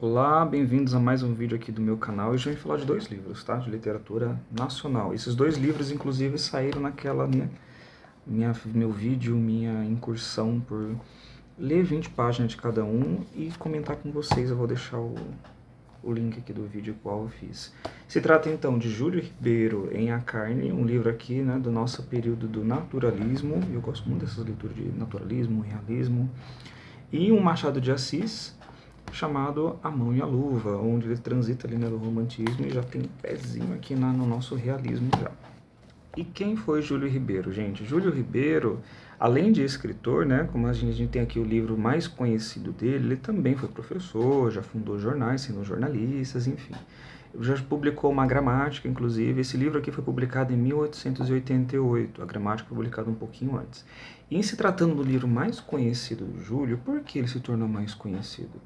Olá, bem-vindos a mais um vídeo aqui do meu canal. Hoje eu vim falar de dois livros, tá? De literatura nacional. Esses dois livros, inclusive, saíram naquela meu vídeo, minha incursão por ler 20 páginas de cada um e comentar com vocês. Eu vou deixar o link aqui do vídeo qual eu fiz. Se trata então de Júlio Ribeiro em A Carne, um livro aqui, né, do nosso período do naturalismo. Eu gosto muito dessas leituras de naturalismo, realismo. E um Machado de Assis, chamado A Mão e a Luva, onde ele transita ali, né, do romantismo e já tem um pezinho aqui no nosso realismo já. E quem foi Júlio Ribeiro, gente? Júlio Ribeiro, além de escritor, né, como a gente tem aqui o livro mais conhecido dele, ele também foi professor, já fundou jornais, sendo jornalistas, enfim. Já publicou uma gramática, inclusive. Esse livro aqui foi publicado em 1888, a gramática foi publicada um pouquinho antes. E em se tratando do livro mais conhecido do Júlio, por que ele se tornou mais conhecido?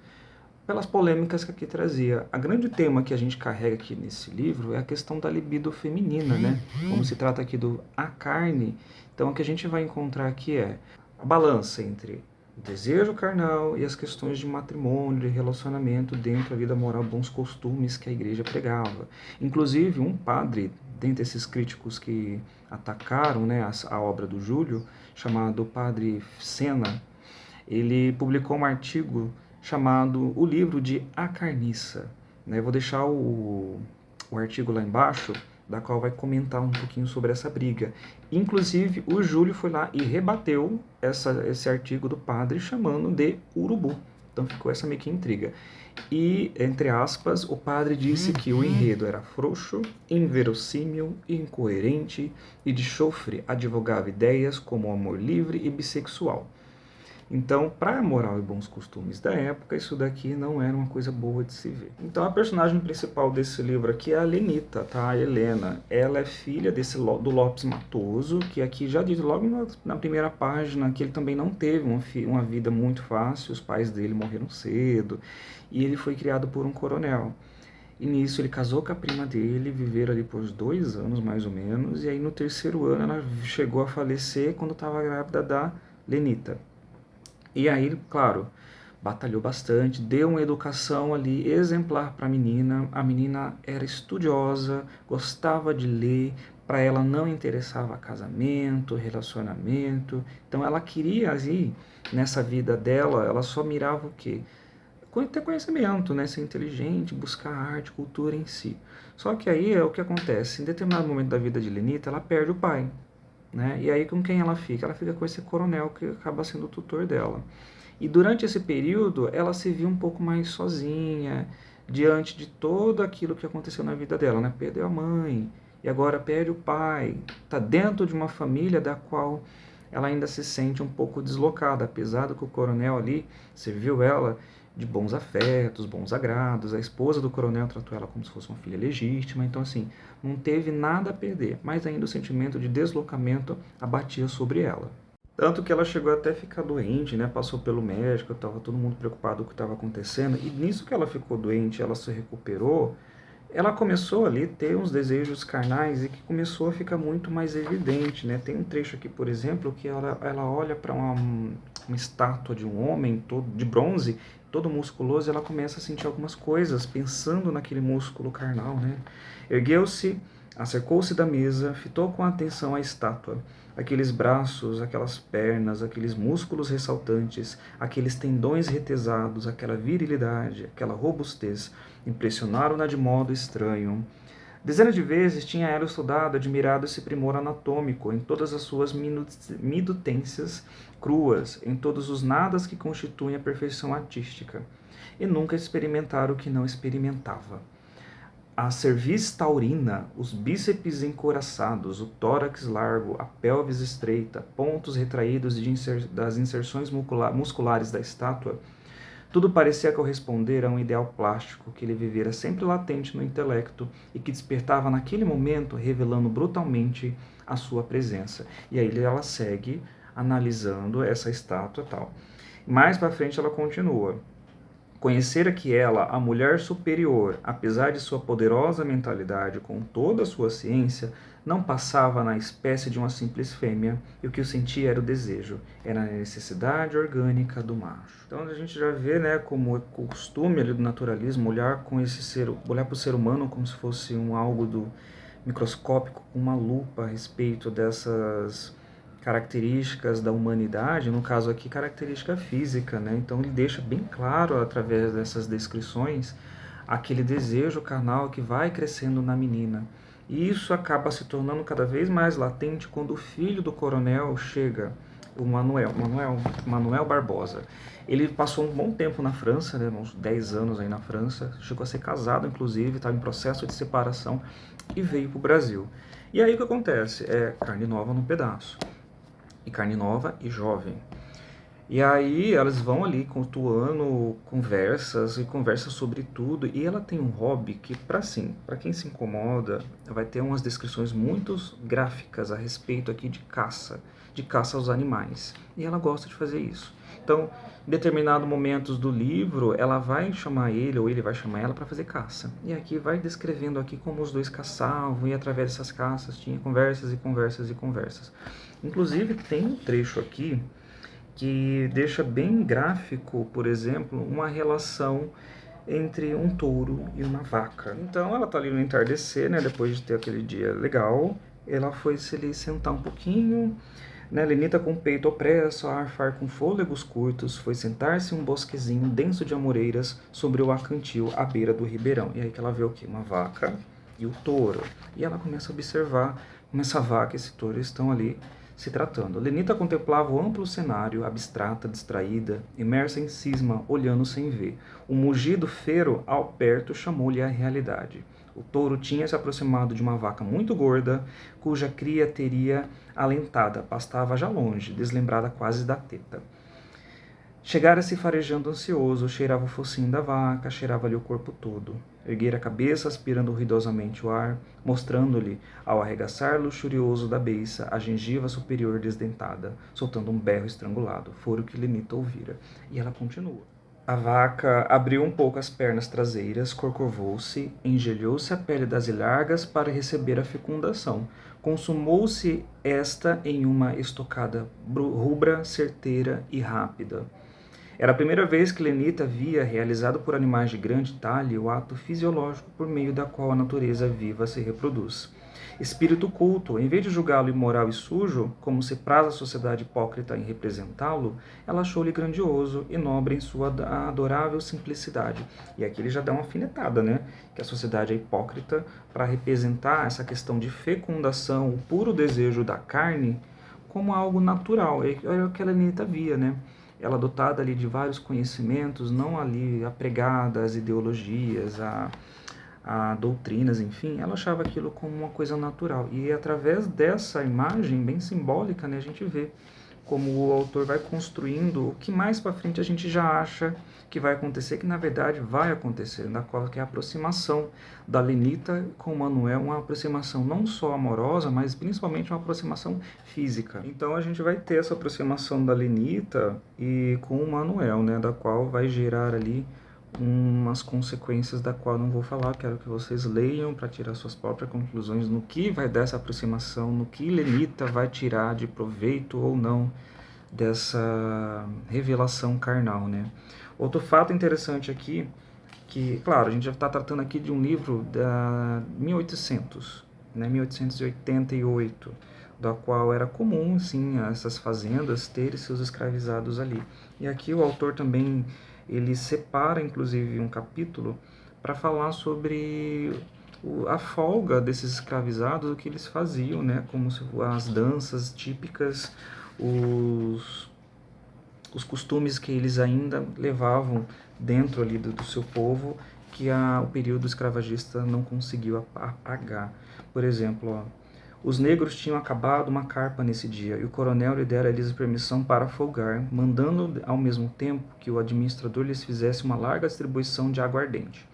Pelas polêmicas que aqui trazia. A grande tema que a gente carrega aqui nesse livro é a questão da libido feminina, né? Como se trata aqui do A Carne, então o que a gente vai encontrar aqui é a balança entre o desejo carnal e as questões de matrimônio, de relacionamento dentro da vida moral, bons costumes que a igreja pregava. Inclusive, um padre, dentre esses críticos que atacaram, né, a obra do Júlio, chamado Padre Sena, ele publicou um artigo chamado O Livro de A Carniça. Eu vou deixar o artigo lá embaixo, da qual vai comentar um pouquinho sobre essa briga. Inclusive, o Júlio foi lá e rebateu esse artigo do padre, chamando de urubu. Então ficou essa meio que intriga. E, entre aspas, o padre disse que o enredo era frouxo, inverossímil, incoerente e de chofre advogava ideias como amor livre e bissexual. Então, para a moral e bons costumes da época, isso daqui não era uma coisa boa de se ver. Então, a personagem principal desse livro aqui é a Lenita, tá? A Helena. Ela é filha do Lopes Matoso, que aqui já diz logo na primeira página que ele também não teve uma vida muito fácil, os pais dele morreram cedo, e ele foi criado por um coronel. E nisso ele casou com a prima dele, viveram ali por 2 anos mais ou menos, e aí no 3º ano ela chegou a falecer quando estava grávida da Lenita. E aí, claro, batalhou bastante, deu uma educação ali exemplar para a menina. A menina era estudiosa, gostava de ler, para ela não interessava casamento, relacionamento. Então ela queria, assim, nessa vida dela, ela só mirava o quê? Ter conhecimento, né? Ser inteligente, buscar arte, cultura em si. Só que aí é o que acontece, em determinado momento da vida de Lenita, ela perde o pai. Né? E aí com quem ela fica? Ela fica com esse coronel que acaba sendo o tutor dela. E durante esse período ela se viu um pouco mais sozinha, diante de tudo aquilo que aconteceu na vida dela, né? Perdeu a mãe, e agora perde o pai. Está dentro de uma família da qual ela ainda se sente um pouco deslocada, apesar do que o coronel ali serviu ela de bons afetos, bons agrados. A esposa do coronel tratou ela como se fosse uma filha legítima. Então, assim, não teve nada a perder, mas ainda o sentimento de deslocamento abatia sobre ela. Tanto que ela chegou até a ficar doente, né? Passou pelo médico, estava todo mundo preocupado com o que estava acontecendo. E nisso que ela ficou doente, ela se recuperou, ela começou ali a ter uns desejos carnais e que começou a ficar muito mais evidente, né? Tem um trecho aqui, por exemplo, que ela olha para uma estátua de um homem todo de bronze, todo musculoso, e ela começa a sentir algumas coisas, pensando naquele músculo carnal, né? Ergueu-se, acercou-se da mesa, fitou com atenção a estátua. Aqueles braços, aquelas pernas, aqueles músculos ressaltantes, aqueles tendões retesados, aquela virilidade, aquela robustez, impressionaram-na de modo estranho. Dezenas de vezes tinha ela estudado, admirado esse primor anatômico, em todas as suas minutências cruas, em todos os nadas que constituem a perfeição artística, e nunca experimentara o que não experimentava. A cerviz taurina, os bíceps encoraçados, o tórax largo, a pelvis estreita, pontos retraídos das inserções musculares da estátua, tudo parecia corresponder a um ideal plástico que ele vivera sempre latente no intelecto e que despertava naquele momento, revelando brutalmente a sua presença. E aí ela segue analisando essa estátua e tal. Mais para frente ela continua. Conhecera que ela, a mulher superior, apesar de sua poderosa mentalidade, com toda a sua ciência, não passava na espécie de uma simples fêmea, e o que eu sentia era o desejo, era a necessidade orgânica do macho. Então a gente já vê, né, como é costume ali do naturalismo olhar para o ser humano como se fosse algo do microscópico, com uma lupa a respeito dessas características da humanidade, no caso aqui característica física, né? Então ele deixa bem claro através dessas descrições aquele desejo carnal que vai crescendo na menina. E isso acaba se tornando cada vez mais latente quando o filho do coronel chega, o Manuel Barbosa. Ele passou um bom tempo na França, né, uns 10 anos aí na França, chegou a ser casado, inclusive, estava em processo de separação e veio para o Brasil. E aí o que acontece? É carne nova no pedaço. E carne nova e jovem. E aí elas vão ali cultuando conversas sobre tudo, e ela tem um hobby que, para quem se incomoda, vai ter umas descrições muito gráficas a respeito aqui de caça aos animais. E ela gosta de fazer isso. Então, em determinados momentos do livro, ela vai chamar ele ou ele vai chamar ela para fazer caça. E aqui vai descrevendo aqui como os dois caçavam, e através dessas caças tinha conversas e conversas e conversas. Inclusive tem um trecho aqui que deixa bem gráfico, por exemplo, uma relação entre um touro e uma vaca. Então ela tá ali no entardecer, né, depois de ter aquele dia legal, ela foi se ali sentar um pouquinho, né, Lenita com o peito opresso, a arfar com fôlegos curtos, foi sentar-se em um bosquezinho denso de amoreiras sobre o acantil à beira do ribeirão. E aí que ela vê o quê? Uma vaca e o touro. E ela começa a observar como essa vaca e esse touro estão ali se tratando. Lenita contemplava o amplo cenário, abstrata, distraída, imersa em cisma, olhando sem ver. O mugido fero ao perto chamou-lhe a realidade. O touro tinha se aproximado de uma vaca muito gorda, cuja cria teria alentada, pastava já longe, deslembrada quase da teta. Chegara-se farejando ansioso, cheirava o focinho da vaca, cheirava-lhe o corpo todo. Erguera a cabeça, aspirando ruidosamente o ar, mostrando-lhe, ao arregaçar luxurioso da beiça, a gengiva superior desdentada, soltando um berro estrangulado. Fora o que Lenita ouvira. E ela continua. A vaca abriu um pouco as pernas traseiras, corcovou-se, engelhou-se a pele das ilhargas para receber a fecundação. Consumou-se esta em uma estocada rubra, certeira e rápida. Era a primeira vez que Lenita via, realizado por animais de grande talhe, o ato fisiológico por meio da qual a natureza viva se reproduz. Espírito culto, em vez de julgá-lo imoral e sujo, como se praz a sociedade hipócrita em representá-lo, ela achou-lhe grandioso e nobre em sua adorável simplicidade. E aqui ele já dá uma alfinetada, né? Que a sociedade é hipócrita para representar essa questão de fecundação, o puro desejo da carne, como algo natural. É o que a Lenita via, né? Ela dotada ali de vários conhecimentos, não ali apregada às ideologias, a doutrinas, enfim, ela achava aquilo como uma coisa natural. E através dessa imagem bem simbólica, né, a gente vê como o autor vai construindo o que mais para frente a gente já acha que vai acontecer, que na verdade vai acontecer, da qual que é a aproximação da Lenita com o Manuel, uma aproximação não só amorosa, mas principalmente uma aproximação física. Então a gente vai ter essa aproximação da Lenita e com o Manuel, né, da qual vai gerar ali umas consequências da qual não vou falar, quero que vocês leiam para tirar suas próprias conclusões no que vai dar essa aproximação, no que Lenita vai tirar de proveito ou não dessa revelação carnal, né? Outro fato interessante aqui, que, claro, a gente já está tratando aqui de um livro da 1800, né, 1888, da qual era comum, sim, essas fazendas terem seus escravizados ali. E aqui o autor também ele separa, inclusive, um capítulo para falar sobre a folga desses escravizados, o que eles faziam, né? Como as danças típicas, os costumes que eles ainda levavam dentro ali do seu povo, que o período escravagista não conseguiu apagar. Por exemplo, ó, os negros tinham acabado uma carpa nesse dia, e o coronel lhe dera a eles permissão para folgar, mandando ao mesmo tempo que o administrador lhes fizesse uma larga distribuição de aguardente.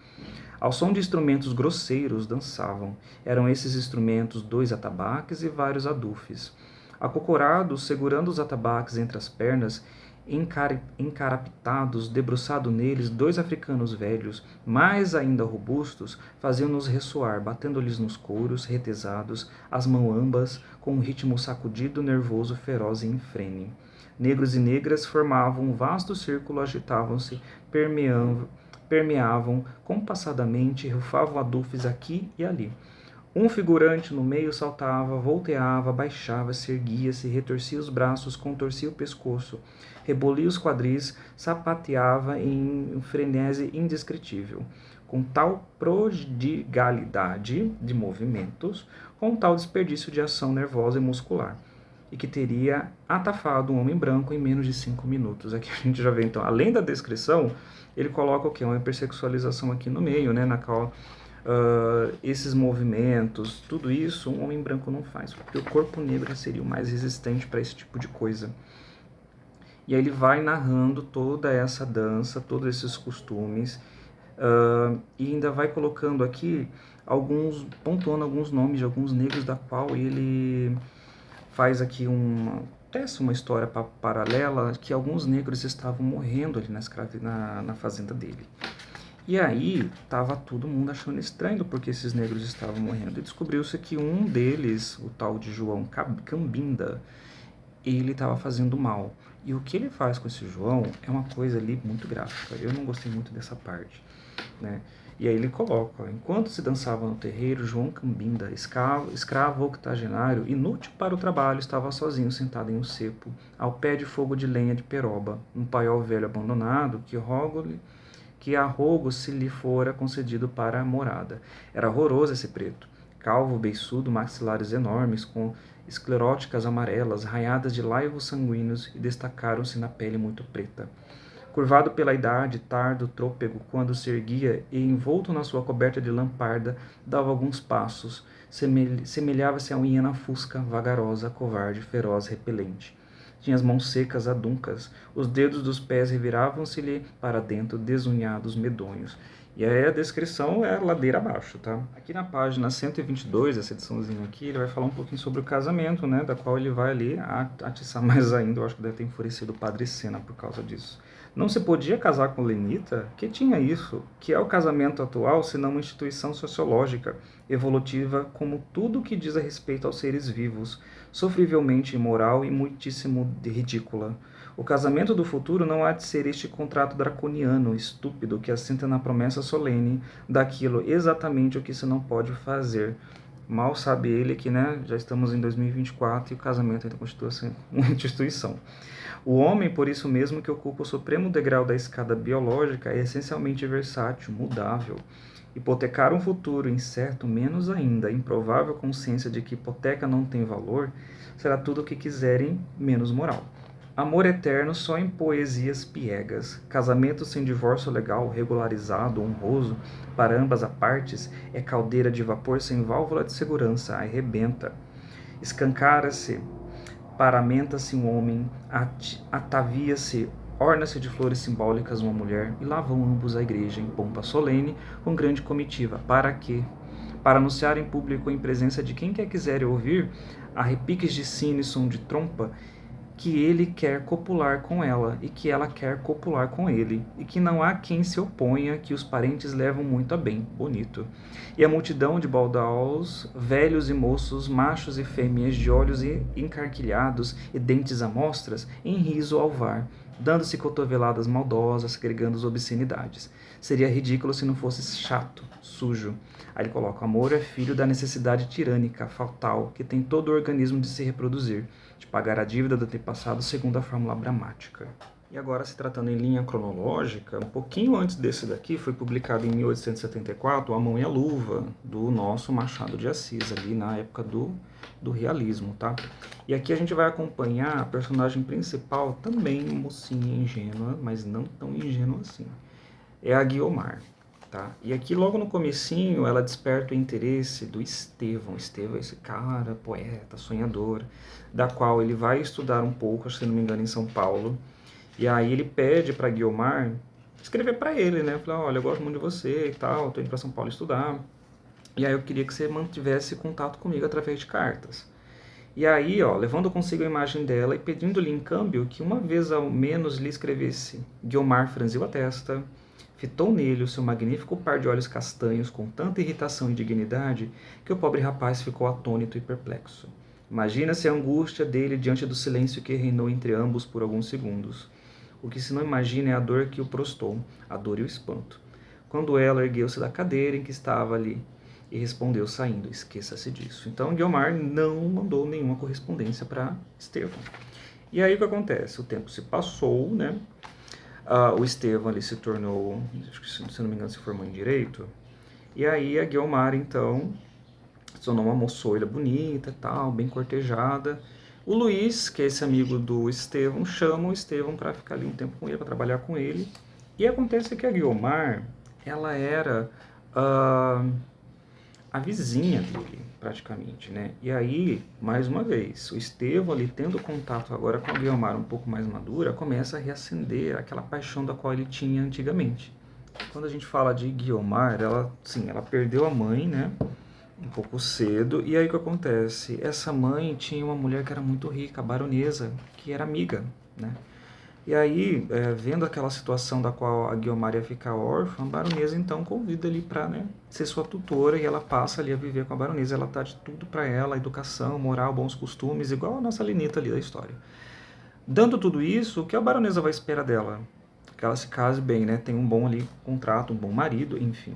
Ao som de instrumentos grosseiros dançavam. Eram esses instrumentos 2 atabaques e vários adufes. Acocorados, segurando os atabaques entre as pernas, encarapitados, debruçado neles, 2 africanos velhos, mais ainda robustos, faziam-nos ressoar, batendo-lhes nos couros, retesados, as mãos ambas, com um ritmo sacudido, nervoso, feroz e infrene. Negros e negras formavam um vasto círculo, agitavam-se, permeavam compassadamente, rufavam adufes aqui e ali. Um figurante no meio saltava, volteava, baixava-se, erguia-se, retorcia os braços, contorcia o pescoço, rebolia os quadris, sapateava em um frenesi indescritível, com tal prodigalidade de movimentos, com tal desperdício de ação nervosa e muscular, e que teria atafado um homem branco em menos de 5 minutos. Aqui a gente já vê, então, além da descrição, ele coloca o quê? Uma hipersexualização aqui no meio, né, na qual esses movimentos, tudo isso um homem branco não faz, porque o corpo negro seria o mais resistente para esse tipo de coisa. E aí ele vai narrando toda essa dança, todos esses costumes, e ainda vai colocando aqui pontuando alguns nomes de alguns negros, da qual ele faz aqui tece uma história paralela, que alguns negros estavam morrendo ali na fazenda dele. E aí, tava todo mundo achando estranho porque esses negros estavam morrendo. E descobriu-se que um deles, o tal de João Cambinda, ele estava fazendo mal. E o que ele faz com esse João é uma coisa ali muito gráfica. Eu não gostei muito dessa parte, né? E aí ele coloca: enquanto se dançava no terreiro, João Cambinda, escravo octogenário, inútil para o trabalho, estava sozinho sentado em um cepo, ao pé de fogo de lenha de peroba, um paiol velho abandonado, que a rogo se lhe fora concedido para a morada. Era horroroso esse preto, calvo, beiçudo, maxilares enormes, com escleróticas amarelas, raiadas de laivos sanguíneos, e destacaram-se na pele muito preta. Curvado pela idade, tardo, trôpego, quando se erguia e, envolto na sua coberta de lamparda, dava alguns passos, semelhava-se a uma hiena fusca, vagarosa, covarde, feroz, repelente. Tinha as mãos secas, aduncas, os dedos dos pés reviravam-se-lhe para dentro, desunhados, medonhos. E aí a descrição é ladeira abaixo, tá? Aqui na página 122, essa ediçãozinha aqui, ele vai falar um pouquinho sobre o casamento, né? Da qual ele vai ali atiçar mais ainda. Eu acho que deve ter enfurecido o padre Sena por causa disso. Não se podia casar com Lenita? Que tinha isso? Que é o casamento atual, senão uma instituição sociológica, evolutiva, como tudo que diz a respeito aos seres vivos, sofrivelmente imoral e muitíssimo ridícula. O casamento do futuro não há de ser este contrato draconiano, estúpido, que assenta na promessa solene daquilo exatamente o que se não pode fazer. Mal sabe ele que, né, já estamos em 2024 e o casamento ainda continua sendo uma instituição. O homem, por isso mesmo que ocupa o supremo degrau da escada biológica, é essencialmente versátil, mudável. Hipotecar um futuro incerto, menos ainda, a improvável consciência de que hipoteca não tem valor, será tudo o que quiserem, menos moral. Amor eterno só em poesias piegas. Casamento sem divórcio legal, regularizado, honroso, para ambas as partes, é caldeira de vapor sem válvula de segurança, arrebenta. Escancara-se, paramenta-se um homem, atavia-se, orna-se de flores simbólicas uma mulher, e lá vão ambos à igreja em pompa solene, com grande comitiva. Para quê? Para anunciar em público, em presença de quem quer quiser ouvir, a repiques de sino e som de trompa, que ele quer copular com ela e que ela quer copular com ele, e que não há quem se oponha, que os parentes levam muito a bem, bonito. E a multidão de baldaus, velhos e moços, machos e fêmeas, de olhos encarquilhados e dentes a mostras, em riso ao var, dando-se cotoveladas maldosas, segregando obscenidades. Seria ridículo se não fosse chato, sujo. Aí ele coloca: o amor é filho da necessidade tirânica, fatal, que tem todo o organismo de se reproduzir, de pagar a dívida do antepassado segundo a fórmula bramática. E agora, se tratando em linha cronológica, um pouquinho antes desse daqui, foi publicado em 1874 A Mão e a Luva, do nosso Machado de Assis, ali na época do realismo, tá? E aqui a gente vai acompanhar a personagem principal, também mocinha ingênua, mas não tão ingênua assim. É a Guiomar, tá? E aqui logo no comecinho ela desperta o interesse do Estevão. Estevão é esse cara, poeta, sonhador, da qual ele vai estudar um pouco, se não me engano, em São Paulo. E aí ele pede para Guiomar escrever para ele, né? Falar: olha, eu gosto muito de você e tal, tô indo para São Paulo estudar. E aí eu queria que você mantivesse contato comigo através de cartas. E aí, ó, levando consigo a imagem dela e pedindo-lhe em câmbio que uma vez ao menos lhe escrevesse. Guiomar franziu a testa, fitou nele o seu magnífico par de olhos castanhos com tanta irritação e dignidade que o pobre rapaz ficou atônito e perplexo. Imagina-se a angústia dele diante do silêncio que reinou entre ambos por alguns segundos. O que se não imagina é a dor que o prostou, a dor e o espanto. Quando ela ergueu-se da cadeira em que estava ali e respondeu saindo, esqueça-se disso. Então Guiomar não mandou nenhuma correspondência para Estevão. E aí o que acontece? O tempo se passou, né? O Estevão ali se tornou, acho que, se não me engano, se formou em Direito. E aí a Guiomar, então, se tornou uma moçoila bonita e tal, bem cortejada. O Luiz, que é esse amigo do Estevão, chama o Estevão para ficar ali um tempo com ele, para trabalhar com ele. E acontece que a Guiomar, ela era a vizinha dele, praticamente, né? E aí, mais uma vez, o Estevão ali tendo contato agora com a Guiomar um pouco mais madura, começa a reacender aquela paixão da qual ele tinha antigamente. Quando a gente fala de Guiomar, ela, sim, ela perdeu a mãe, né? Um pouco cedo. E aí o que acontece? Essa mãe tinha uma mulher que era muito rica, a baronesa, que era amiga, né? E aí, vendo aquela situação da qual a Guiomar ia ficar órfã, a baronesa então convida ele para, né, ser sua tutora e ela passa ali a viver com a baronesa. Ela dá de tudo para ela, educação, moral, bons costumes, igual a nossa Lenita ali da história. Dando tudo isso, o que a baronesa vai esperar dela? Que ela se case bem, né, tenha um bom ali contrato, um bom marido, enfim.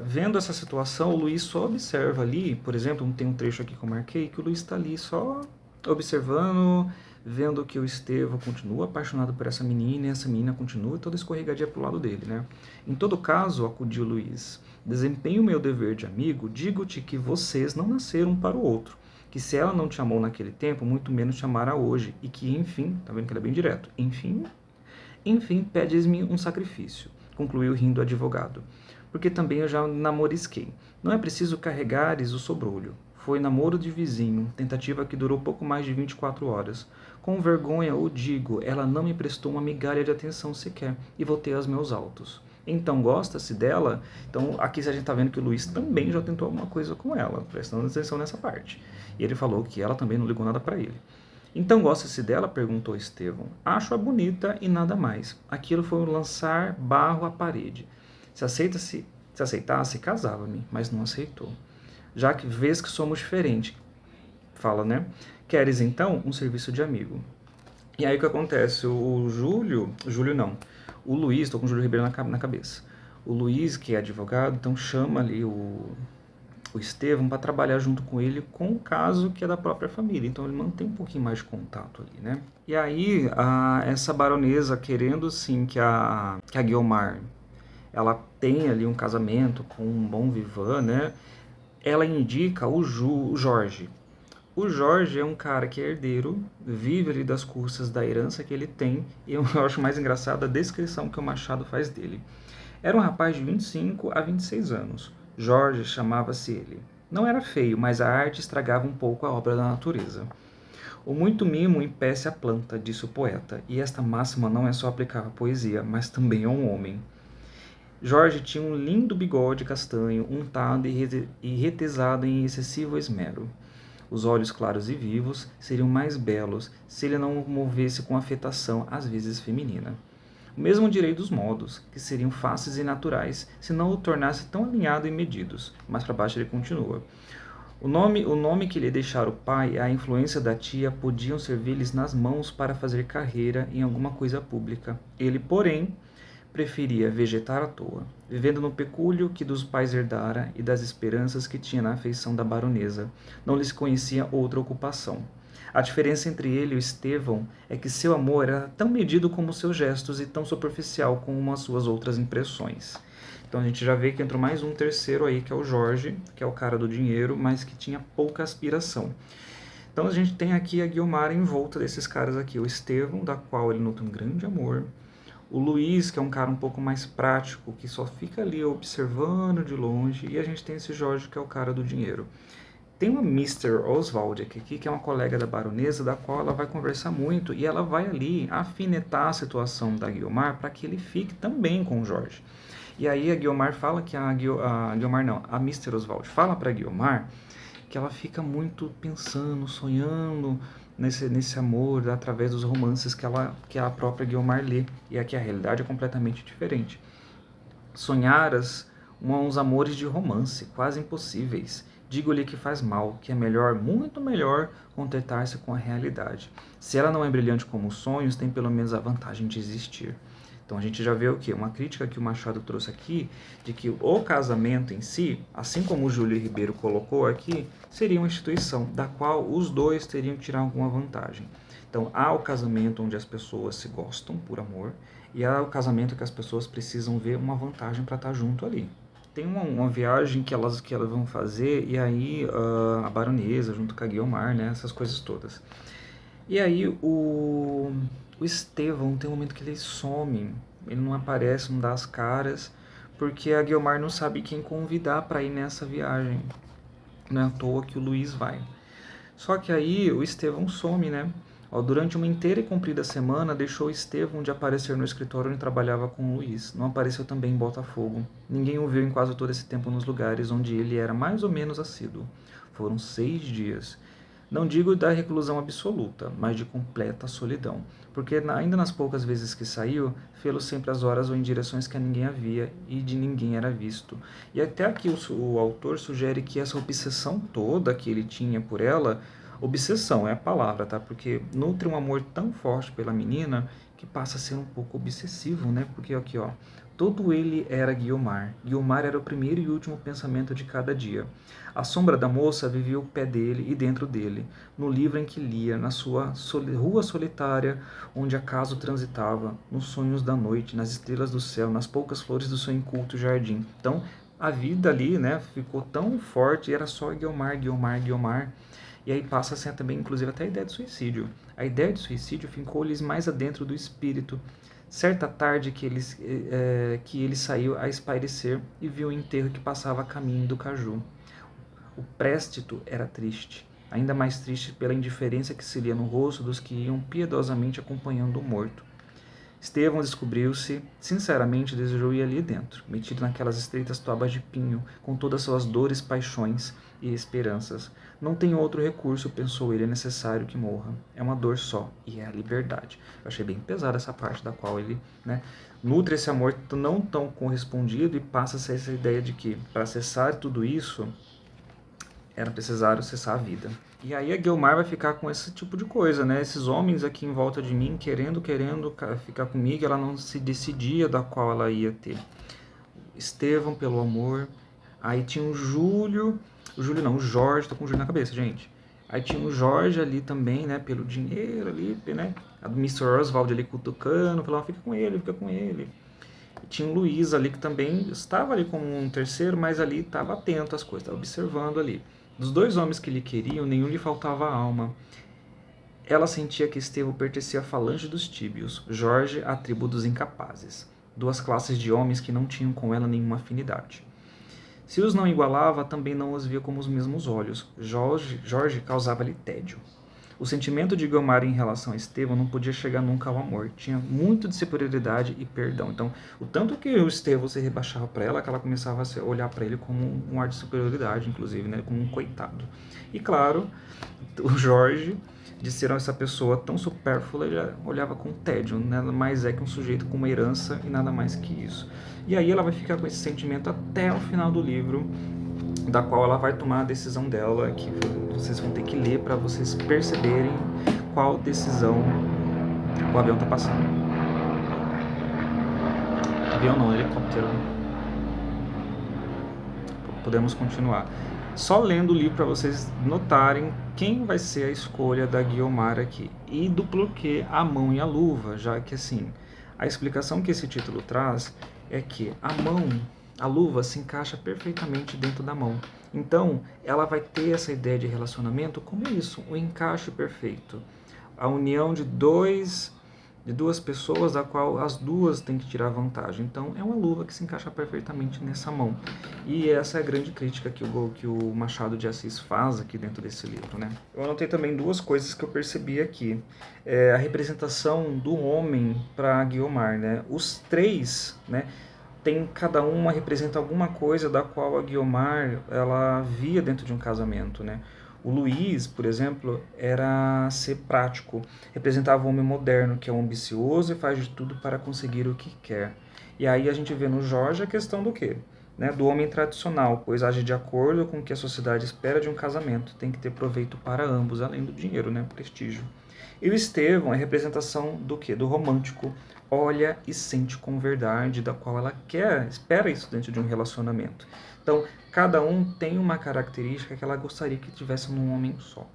Vendo essa situação, o Luiz só observa ali, por exemplo, tem um trecho aqui que eu marquei, que o Luiz está ali só observando, vendo que o Estevão continua apaixonado por essa menina, e essa menina continua toda escorregadia pro lado dele, né? Em todo caso, acudiu Luiz, desempenho o meu dever de amigo, digo-te que vocês não nasceram um para o outro, que se ela não te amou naquele tempo, muito menos te amará hoje, e que, enfim, tá vendo que ele é bem direto, enfim, pedes-me um sacrifício, concluiu rindo o advogado, porque também eu já namorisquei. Não é preciso carregares o sobrolho. Foi namoro de vizinho, tentativa que durou pouco mais de 24 horas. Com vergonha o digo, ela não me prestou uma migalha de atenção sequer, e voltei aos meus autos. Então, gosta-se dela? Então, aqui a gente está vendo que o Luiz também já tentou alguma coisa com ela, prestando atenção nessa parte. E ele falou que ela também não ligou nada para ele. Então gosta-se dela? Perguntou Estevão. Acho-a bonita e nada mais. Aquilo foi um lançar barro à parede. Se aceitasse, casava-me, mas não aceitou. Já que vês que somos diferentes, fala, né? Queres então um serviço de amigo? E aí o que acontece? O Luiz, estou com o Júlio Ribeiro na cabeça. O Luiz, que é advogado, então chama ali o Estevão para trabalhar junto com ele com o caso que é da própria família. Então ele mantém um pouquinho mais de contato ali, né? E aí essa baronesa querendo sim que a Guiomar ela tem ali um casamento com um bom vivan, né? Ela indica o Jorge. O Jorge é um cara que é herdeiro, vive ali das custas da herança que ele tem, e eu acho mais engraçado a descrição que o Machado faz dele. Era um rapaz de 25 a 26 anos. Jorge chamava-se ele. Não era feio, mas a arte estragava um pouco a obra da natureza. O muito mimo empece a planta, disse o poeta, e esta máxima não é só aplicável à poesia, mas também a um homem. Jorge tinha um lindo bigode castanho, untado e retesado em excessivo esmero. Os olhos claros e vivos seriam mais belos se ele não o movesse com afetação, às vezes feminina. O mesmo direi dos modos, que seriam fáceis e naturais, se não o tornasse tão alinhado e medidos. Mais para baixo ele continua. O nome que lhe deixara o pai e a influência da tia podiam servir-lhes nas mãos para fazer carreira em alguma coisa pública. Ele, porém, preferia vegetar à toa, vivendo no pecúlio que dos pais herdara e das esperanças que tinha na afeição da baronesa. Não lhes conhecia outra ocupação. A diferença entre ele e o Estevão é que seu amor era tão medido como seus gestos e tão superficial como as suas outras impressões. Então a gente já vê que entrou mais um terceiro aí, que é o Jorge, que é o cara do dinheiro, mas que tinha pouca aspiração. Então a gente tem aqui a Guiomar em volta desses caras aqui. O Estevão, da qual ele nutre um grande amor. O Luiz, que é um cara um pouco mais prático, que só fica ali observando de longe. E a gente tem esse Jorge, que é o cara do dinheiro. Tem uma Mr. Oswald aqui, que é uma colega da baronesa, da qual ela vai conversar muito. E ela vai ali afinetar a situação da Guiomar para que ele fique também com o Jorge. E aí a Guiomar fala que a Mr. Oswald fala para a Guiomar que ela fica muito pensando, sonhando nesse amor através dos romances que a própria Guiomar lê, e aqui a realidade é completamente diferente. Sonharas uns amores de romance, quase impossíveis. Digo-lhe que faz mal, que é melhor, muito melhor, contentar-se com a realidade. Se ela não é brilhante como os sonhos, tem pelo menos a vantagem de existir. Então a gente já vê o quê? Uma crítica que o Machado trouxe aqui, de que o casamento em si, assim como o Júlio Ribeiro colocou aqui, seria uma instituição da qual os dois teriam que tirar alguma vantagem. Então há o casamento onde as pessoas se gostam por amor, e há o casamento que as pessoas precisam ver uma vantagem para estar junto ali. Tem uma viagem que elas vão fazer, e aí a baronesa, junto com a Guiomar, né, essas coisas todas. E aí o Estevão tem um momento que ele some, ele não aparece, não dá as caras, porque a Guiomar não sabe quem convidar para ir nessa viagem. Não é à toa que o Luiz vai. Só que aí o Estevão some, né? Durante uma inteira e comprida semana, deixou Estevão de aparecer no escritório onde trabalhava com o Luiz. Não apareceu também em Botafogo. Ninguém o viu em quase todo esse tempo nos lugares onde ele era mais ou menos assíduo. Foram 6 dias. Não digo da reclusão absoluta, mas de completa solidão. Porque ainda nas poucas vezes que saiu, fê-lo sempre às horas ou em direções que a ninguém havia e de ninguém era visto. E até aqui o autor sugere que essa obsessão toda que ele tinha por ela, obsessão é a palavra, tá? Porque nutre um amor tão forte pela menina que passa a ser um pouco obsessivo, né? Porque aqui, ó, todo ele era Guiomar. Guiomar era o primeiro e último pensamento de cada dia. A sombra da moça vivia ao pé dele e dentro dele, no livro em que lia, na sua rua solitária, onde acaso transitava, nos sonhos da noite, nas estrelas do céu, nas poucas flores do seu inculto jardim. Então, a vida ali, né, ficou tão forte, e era só Guiomar, Guiomar, Guiomar. E aí passa a ser também, inclusive, até a ideia de suicídio. A ideia de suicídio ficou-lhes mais adentro do espírito. Certa tarde que ele saiu a espairecer e viu o enterro que passava a caminho do Caju. O préstito era triste, ainda mais triste pela indiferença que se lia no rosto dos que iam piedosamente acompanhando o morto. Estevão descobriu-se, sinceramente desejou ir ali dentro, metido naquelas estreitas toabas de pinho, com todas suas dores, paixões e esperanças. Não tem outro recurso, pensou ele, é necessário que morra. É uma dor só, e é a liberdade. Eu achei bem pesada essa parte da qual ele, né, nutre esse amor não tão correspondido e passa-se essa ideia de que, para cessar tudo isso, era necessário cessar a vida. E aí a Guiomar vai ficar com esse tipo de coisa, né? Esses homens aqui em volta de mim, querendo ficar comigo, ela não se decidia da qual ela ia ter. Estevão pelo amor, aí tinha o Júlio não, o Jorge, tô com o Júlio na cabeça, gente. Aí tinha o Jorge ali também, né, pelo dinheiro ali, né? A do Mr. Oswald ali cutucando, falando, fica com ele, fica com ele. E tinha o Luiz ali que também estava ali como um terceiro, mas ali estava atento às coisas, estava observando ali. Dos dois homens que lhe queriam, nenhum lhe faltava alma. Ela sentia que Estevão pertencia à falange dos tíbios, Jorge à tribo dos incapazes, duas classes de homens que não tinham com ela nenhuma afinidade. Se os não igualava, também não os via como os mesmos olhos. Jorge causava-lhe tédio. O sentimento de Guiomar em relação a Estevão não podia chegar nunca ao amor. Tinha muito de superioridade e perdão. Então, o tanto que o Estevão se rebaixava para ela, que ela começava a olhar para ele como um ar de superioridade, inclusive, né? Como um coitado. E claro, o Jorge, de ser essa pessoa tão supérflua, ele olhava com tédio. Nada mais é que um sujeito com uma herança e nada mais que isso. E aí ela vai ficar com esse sentimento até o final do livro, da qual ela vai tomar a decisão dela, que vocês vão ter que ler para vocês perceberem qual decisão o avião está passando. Avião não, helicóptero. Podemos continuar. Só lendo o livro para vocês notarem quem vai ser a escolha da Guiomar aqui. E do porquê a mão e a luva, já que assim, a explicação que esse título traz é que a luva se encaixa perfeitamente dentro da mão. Então, ela vai ter essa ideia de relacionamento como isso, o encaixe perfeito. A união de duas pessoas, da qual as duas têm que tirar vantagem. Então, é uma luva que se encaixa perfeitamente nessa mão. E essa é a grande crítica que o Machado de Assis faz aqui dentro desse livro, né? Eu anotei também duas coisas que eu percebi aqui. A representação do homem para Guiomar, né? Os três, né? tem cada uma representa alguma coisa da qual a Guiomar ela via dentro de um casamento, né? O Luiz, por exemplo, era ser prático, representava o homem moderno, que é um ambicioso e faz de tudo para conseguir o que quer. E aí a gente vê no Jorge a questão do quê? Né? Do homem tradicional, pois age de acordo com o que a sociedade espera de um casamento, tem que ter proveito para ambos, além do dinheiro, né? Prestígio. E o Estevão é representação do quê? Do romântico. Olha e sente com verdade, da qual ela quer, espera isso dentro de um relacionamento. Então, cada um tem uma característica que ela gostaria que tivesse num homem só.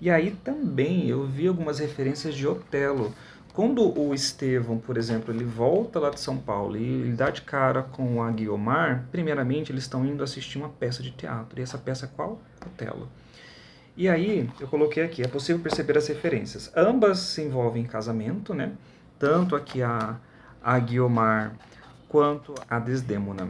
E aí também eu vi algumas referências de Otelo. Quando o Estevão, por exemplo, ele volta lá de São Paulo e ele dá de cara com a Guiomar, primeiramente eles estão indo assistir uma peça de teatro. E essa peça é qual? Otelo. E aí, eu coloquei aqui, é possível perceber as referências. Ambas se envolvem em casamento, né? Tanto aqui a Guiomar quanto a Desdémona.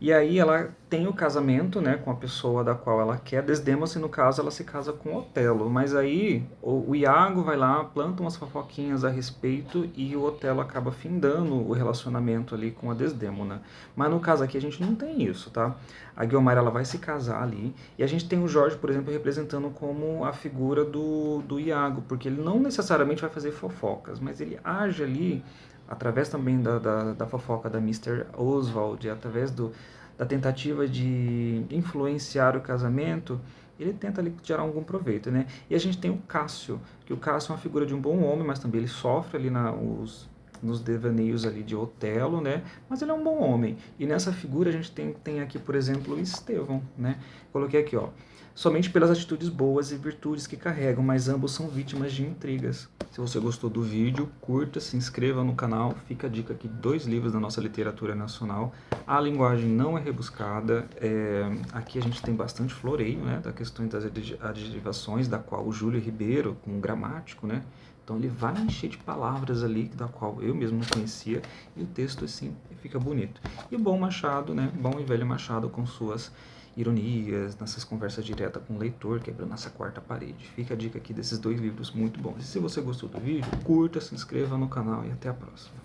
E aí ela tem o casamento, né, com a pessoa da qual ela quer. Desdémona, no caso, ela se casa com Otelo. Mas aí o Iago vai lá, planta umas fofoquinhas a respeito e o Otelo acaba findando o relacionamento ali com a Desdémona. Mas no caso aqui a gente não tem isso, tá? A Guiomar ela vai se casar ali e a gente tem o Jorge, por exemplo, representando como a figura do Iago, porque ele não necessariamente vai fazer fofocas, mas ele age ali através também da fofoca da Mr. Oswald, através da tentativa de influenciar o casamento, ele tenta ali tirar algum proveito, né? E a gente tem o Cássio, que o Cássio é uma figura de um bom homem, mas também ele sofre ali nos devaneios ali de Otelo, né? Mas ele é um bom homem. E nessa figura a gente tem aqui, por exemplo, o Estevão, né? Coloquei aqui, ó. Somente pelas atitudes boas e virtudes que carregam, mas ambos são vítimas de intrigas. Se você gostou do vídeo, curta, se inscreva no canal. Fica a dica aqui, 2 livros da nossa literatura nacional. A linguagem não é rebuscada. Aqui a gente tem bastante floreio, né, da questão das adjetivações, da qual o Júlio Ribeiro, como gramático, né, então ele vai encher de palavras ali, da qual eu mesmo não conhecia, e o texto assim fica bonito. E o bom Machado, né, bom e velho Machado com suas ironias, nessas conversas diretas com o leitor, quebrando essa quarta parede. Fica a dica aqui desses 2 livros muito bons. E se você gostou do vídeo, curta, se inscreva no canal e até a próxima.